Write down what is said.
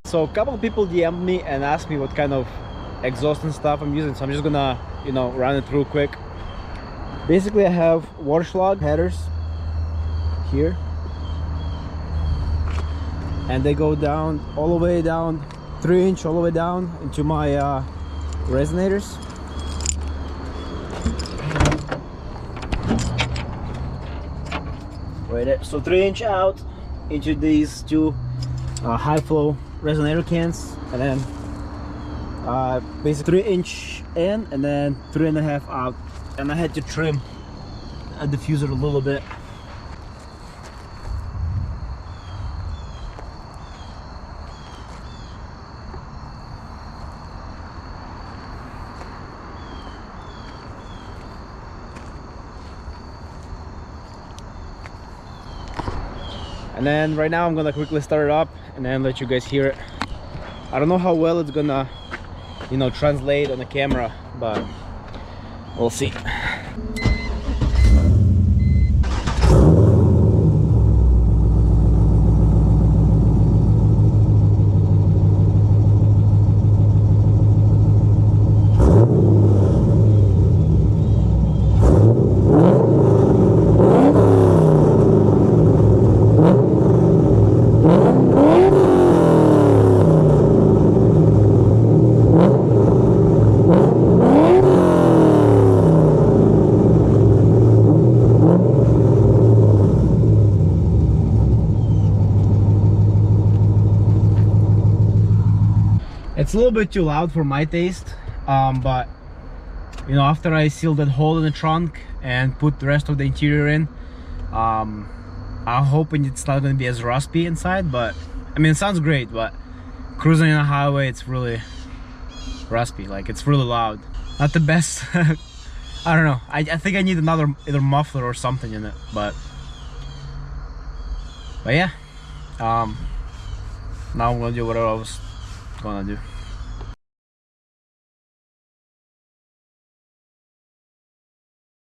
So a couple of people DM'd me and asked me what kind of exhaust and stuff I'm using, so I'm just gonna, you know, run it through quick. Basically, I have vorshlag headers here, and they go down all the way down, 3-inch all the way down into my resonators. Right there. So 3-inch out into these two high flow resonator cans, and then basically 3-inch in and then 3.5 out. And I had to trim a diffuser a little bit. And then right now I'm gonna quickly start it up and then let you guys hear it. I don't know how well it's gonna, you know, translate on the camera, but we'll see. It's a little bit too loud for my taste, but you know, after I sealed that hole in the trunk and put the rest of the interior in, I'm hoping it's not going to be as raspy inside. But I mean, it sounds great, but cruising on a highway, it's really raspy. Like, it's really loud. Not the best. I don't know, I think I need another either muffler or something in it, but yeah, now I'm gonna do whatever I was gonna do.